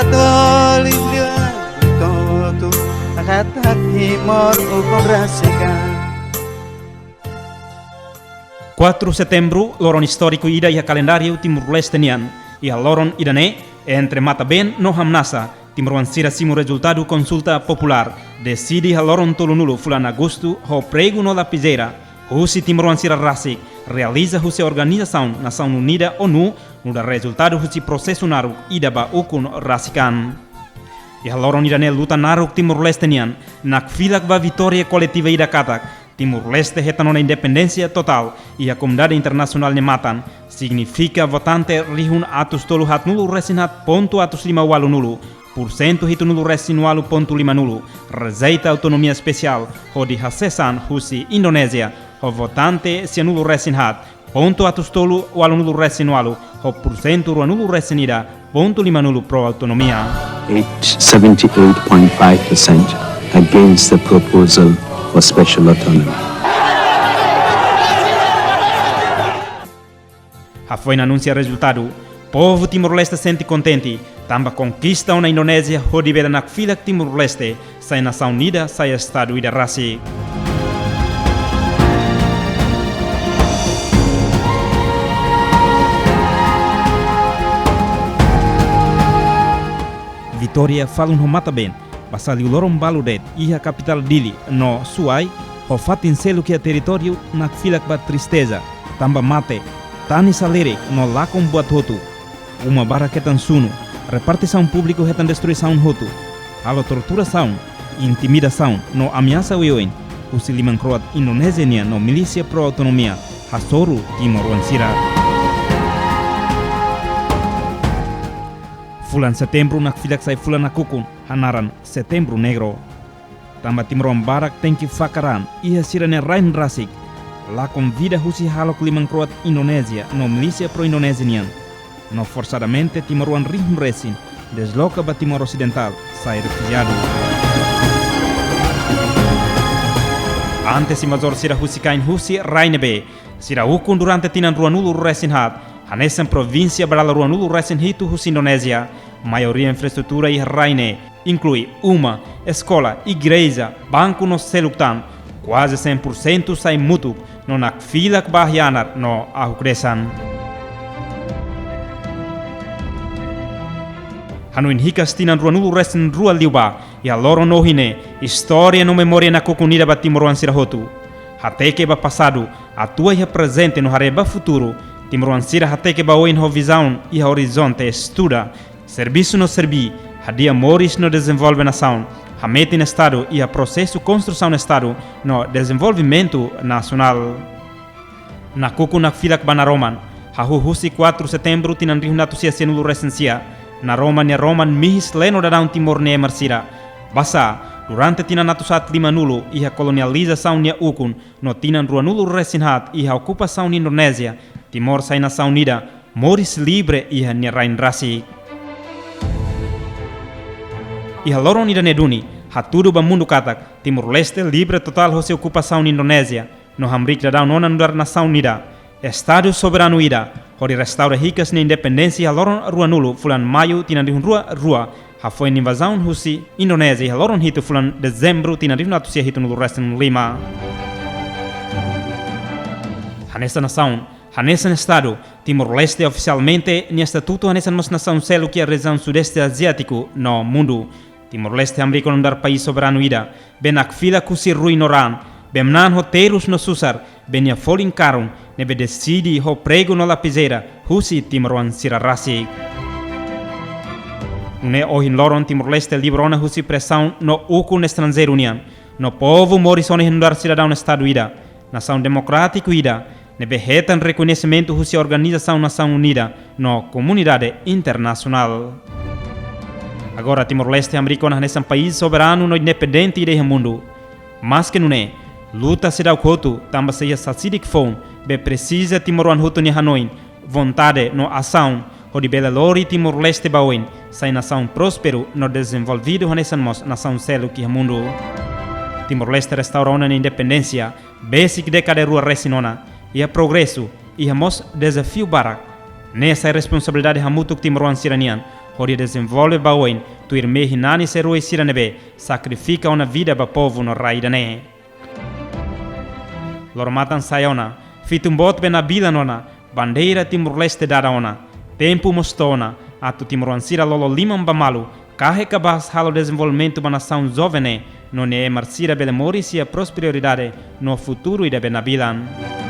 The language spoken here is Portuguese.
Patolilya Toto Katak Timor-Ukun rasik. 4 setembru, loron istóriku ida kalendáriu Timor-Leste nian.Iha loron idane, entre matan-been no hamnasa, timoroan sira simu rezultadu Konsulta populár, deside loron tolunulu fulan agostu, pregu no lapizera.husi timoroan sira rasikrealiza.husi Organizasaun Nasaun Unida ONU, no rezultadu.husi prosesu naruk ida ba Ukun rasikan. Iha loron idane luta naruk Timor-Leste nian, nakfila ba vitória koletiva ida Katak Timor-Leste hetan independénsia total e a comunidade internacional de matan significa votante rihun atus tolu hat nulu resinhat ponto atus 5 nulu % hitu nulu resinualu ponto 5 nulu rezeita autonomia especial ho di Organizasaun Indonésia ho votante se nulu resinhat ponto atus tolu nulu resinualu ho % rua nulu resinida ponto 5 nulu pro autonomia 78.5% against the proposal for special autonomy. Foi na anuncia rezultadu, povo Timor-Leste sente contente, tamba conquista na Indonésia, hodi bela nakfila Timor-Leste, sai Nasaun Unida, sai Estado ida rasik. Vitória fala no matan-been, basali loron baludet, iha capital dili, no suai, ho fatin selo que é território nakfila ba tristeza, tamba mate, tani salere no lakon buat hotu, uma baraketan sunu, repartição público hetan destruição hotu, alo torturação, intimidação no ameaça uioin, husi liman croat Indonésia no milícia pro autonomia, hasoru timoroan sira. Fulan setembru nakfila sai fulan Ukun, hanaran setembru negro. Tamba timoroan barak tenki fakaran, iha sirane rain rasik, la convida husi halok liman croat Indonésia no milícia pro Indonesian no forçadamente timoroan rim resin desloca ba Timor Ocidental sai refugiado. Antes invasor sira husi kain husi rainebe sira Ukun durante tinan ruanulu resin hat hanesan província brala ruanulu resin hitu husi Indonésia maioria infraestrutura e raine inclui uma escola, igreja, banco no seluktan quase 100% sai mutu no nakfila bahyanar no ahukresan. Hanuin hikas tinan ruanulu resin rua liuba e a loron no hine história no memória na comunidade ba timoroan sirahotu. Hateke ba passado, atua e presente no hareba futuro, timoroan sira hateke ba oin ho visão e horizonte estuda, serviço no serbi, hadia moris no desenvolve nação, hamete no Estado e a processo construção no Estado no desenvolvimento nacional. Na kuku nakfila bana Roman, hahu husi 4 setembro tinan rihunatu sia senulu resensia, na Roman ya Roman mihis leno da daun Timor ne marsira. Basa, durante tinan natusat 5 nulu iha kolonializasaun ya Ukun, no tinan 2 nulu resinhat iha ocupasaun Indonésia, Timor sai Nasaun Unida, moris libre iha nia rain rasik. Iha loron ida neduni, hatudu ba mundo Katak, Timor-Leste libre total hosi ocupação Indonésia, no hamrik da daun onan dar Nasaun Unida, Estado soberano ida, hori restaura ricas na independência loron ruanulu fulan maio tinan dihun rua, ha foi invasão husi Indonésia loron hitu fulan dezembro tinan dihun atusia hitu nulu resten 5. Hanessa nação, hanessa Estado, Timor-Leste oficialmente ni estatuto hanessa mos nação selo que a região sudeste asiático no mundo. Timor-Leste amriko dar país soberano ida, ben nakfila kusi rui noran, bemnan roteiros no susar, ben ya folin karum, nebe deside ho pregu no lapizera.husi timoroan sira rasik. Une ohin loron Timor-Leste librona husi pressão no Ukun estrangeiro unian, no povo morisone hindar cidadão Estado ida, nação democrático ida, nebe hetan reconhecimento husi Organizasaun Nasaun Unida no comunidade internacional. Agora Timor-Leste americana nesse país soberano no independente ide mundo. Mas que não é, luta se dá o coto, tamba seja sacidic fon, be precisa timoroan hutu ni Hanoi, vontade no ação, o de bela lori Timor-Leste baoin, sai nação próspero no desenvolvido hanesan mos nação selo que mundo. Timor-Leste restaurona na independência, basic década rua resinona, e a progresso, e a mos desafio barak. Nessa responsabilidade hamutuk timoroan siranian, onde desenvolve baoin, tu irme hinani seroi sira nebe, sacrifica uma vida ba povo no rai dane. Loro matan sayona, fitumbot benabila nona, bandeira Timor-Leste daraona, tempo mostona, atu timoroan sira lolo limam bamalu, carrega bas halo desenvolvimento ba nação jovem, non é marcira belemori sia prosperidade no futuro ida benabilan.